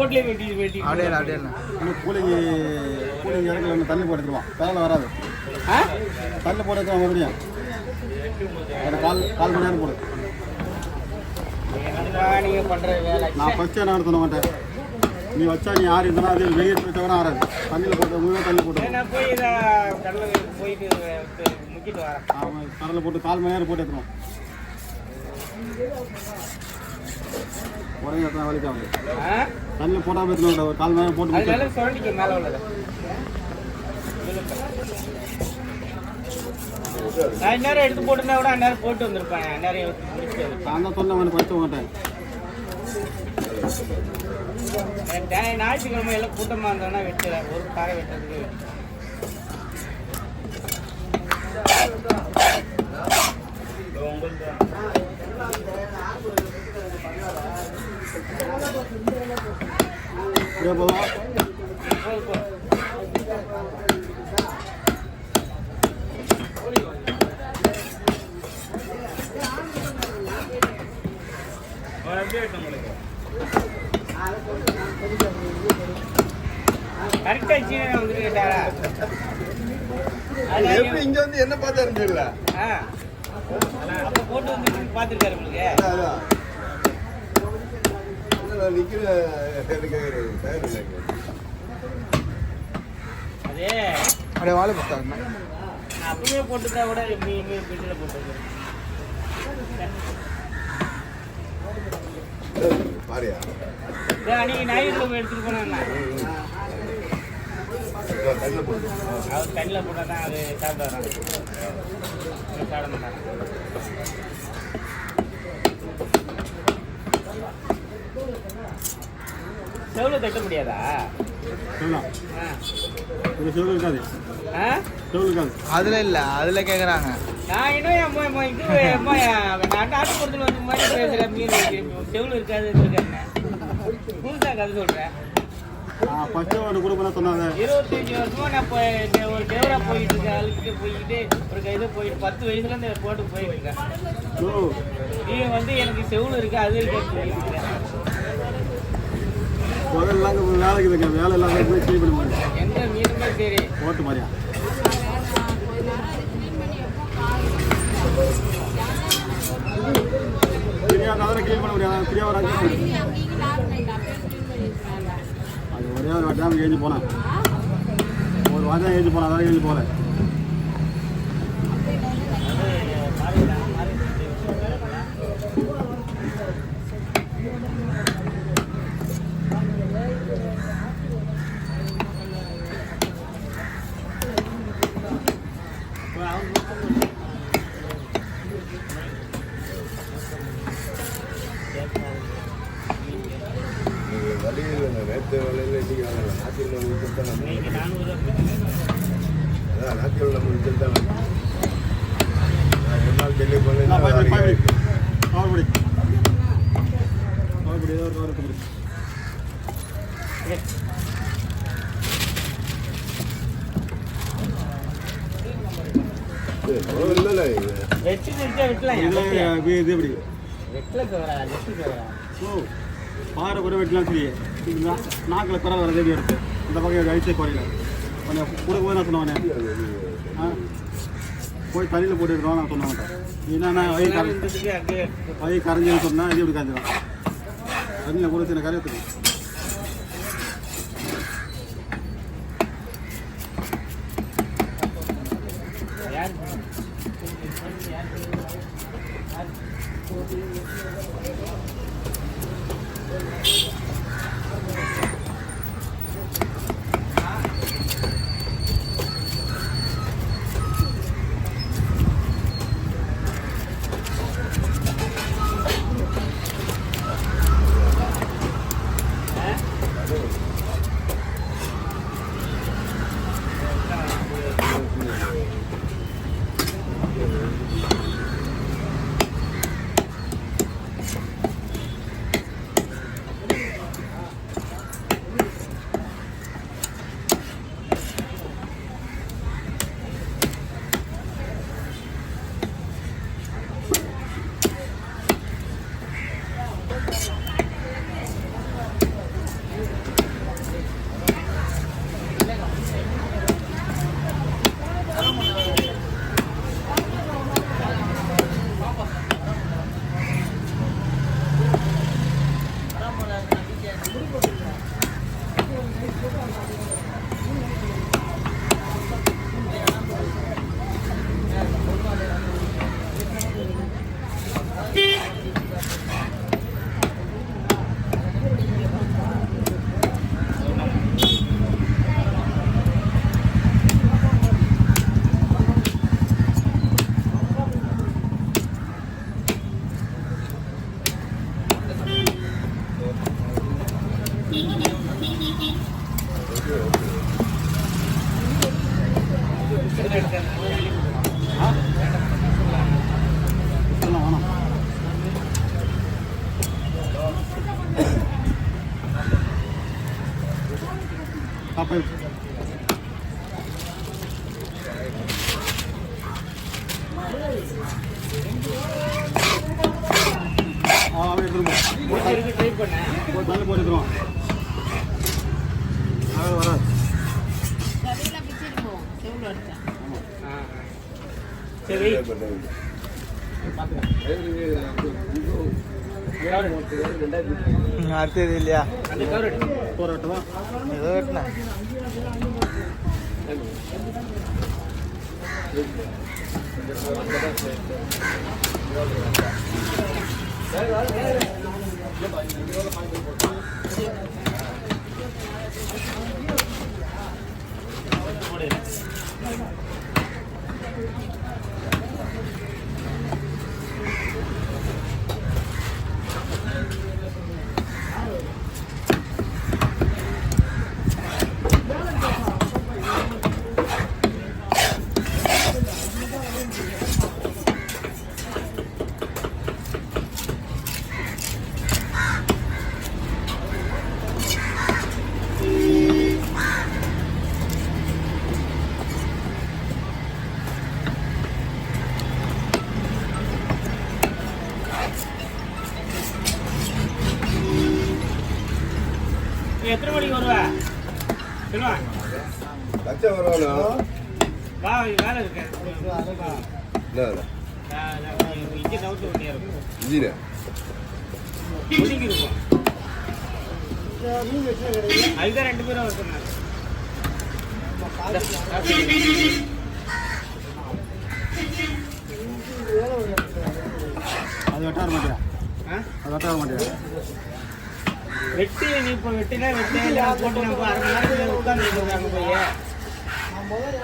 போட்லயே வெட்டி அப்படியே இன்னும் கூலிங்க இறக்கல ஒன்று தண்ணி போட்டுருவான் வேலை வராது தண்ணி போட்டு மறுபடியும் ஒரு கால் மணி நேரம் போடு. நீங்க பண்ற வேலை நான் ஃபஸ்ட்டு என்ன எடுத்துன மாட்டேன். நீ வச்சா நீ யார் இருந்தாலும் அது வெளியே தவிர ஆறாது. தண்ணியில் போட்டு முழுவதும் தண்ணி போட்டு நான் போய் கடலில் போயிட்டு முக்கிட்டு வரேன். ஆமாம், கடலில் போட்டு 4 மணி நேரம் போட்டு எடுத்துருவோம். உடனே எத்தனை வேலைக்கு ஆகுது தண்ணியில் போட்டால் எடுத்துனோம். ஒரு 4 மணி நேரம் போட்டு அதனால சுரண்டிக்க மேலே உள்ளது. நான் இந்நேரம் எடுத்து போட்டுருந்தா கூட அந்நேரம் போட்டு வந்திருப்பேன். அந்நேரம் நான் தான் சொன்ன வேணும் படித்து மாட்டேன். ஞாயிற்றுக்கிழமை எல்லாம் கூட்டமாக இருந்தோம்னா வெட்டுறேன். ஒரு காரை வெட்டுறதுக்கு கரெக்டா சீன வந்து கேட்டாரா? இங்க வந்து என்ன பார்த்தா இருந்துல்ல அப்ப போட்டு வந்து பாத்துருக்காரு உங்களுக்கு. அதே அப்படியே வாழை பார்த்தாங்க அப்பவே போட்டுட்டா கூட வீட்டுல போட்டு பாரியா அன்னைக்கு ஞாயிற்றுக்கிழமை எடுத்துட்டு போனா அவர் தண்ணியில் போட்டால் தான் அது சாப்பிட்டு வராங்க. சாப்பிட மாட்டாங்க. செவ்வளோ தட்ட முடியாதா? அதுல இல்ல அதுல கேக்குறாங்க. நான் இன்னும் நாட்டு பொறுத்தல வந்து மாதிரி பேசுறேன். மீன் செவ்வளோ இருக்காது இருக்காருன்னு புதுசா கதை சொல்றேன். 25 வருஷமா நான் ஒரு தேவரா போயிட்டு இருக்கேன். ஆளுக்கிட்ட போய்கிட்டு ஒரு கையில போயிட்டு 10 வயசுல இந்த போட்டு போயிட்டு இருக்கேன். நீ வந்து எனக்கு செவ்வளோ இருக்கு அது இருக்கு. எந்த மீனுமே சரி போட்டு மாதிரியா கிளீன் பண்ண முடியாது. ஃப்ரீயாக வராங்க. அது ஒரே ஒரு வாட்டி ஏஞ்சி போனேன். ஒரு வாட்டி ஏஞ்சி போனேன். அதான் ஏஞ்சி போகல. நேற்று வேலையில் இன்னைக்கு வேலை நாட்டில் நம்ம விட்டு நாட்டில் நம்ம விட்டு தான் ஒரு நாள் டெல்லி பண்ணி பாறை கூட வெட்டலாம் சொல்லி நாக்கில் குறை வர தேடி எடுத்து இந்த பக்கம் அழிச்சே குறையில கொஞ்சம் கொடுக்க போது நான் சொன்னவனே போய் தண்ணியில் போட்டு எடுக்கிறோம் நான் சொன்ன மாட்டேன். என்னன்னா வழி கரைஞ்சுன்னு சொன்னால் இது எப்படி கரைஞ்சிடும். தண்ணியில் கூட சின்ன கரையத்துக்கு ஆ இதெல்லாம் வேணாம். அப்போ எடுத்துருவோம் ட்ரை பண்ணேன். ஒரு தள்ளி போட்டுருவோம். அது வராது. சரி அடுத்தது இல்லையா அந்த கவர் எடுத்து போராட்டம் தான். ஏதோ வெட்டினேன் எத்தனை மணிக்கு வருவா சொல்லுவா லட்சம் வருவானா வா வேலை இருக்கேன் என்ன இங்கே நவுத்து ஒட்டியா இருக்கும் இன்ஜினா ஒதுங்கி இருக்கும் அதுதான் 2 பேரும் வர சொன்னாங்க அது வெட்டார மாட்டியா? ஆ அது வெட்டார மாட்டியா? வெட்டி நீ இப்போ வெட்டினா வெட்டி போட்டு நம்ம 1/2 மணி நேரத்தில் உட்காந்துருக்காங்க போய்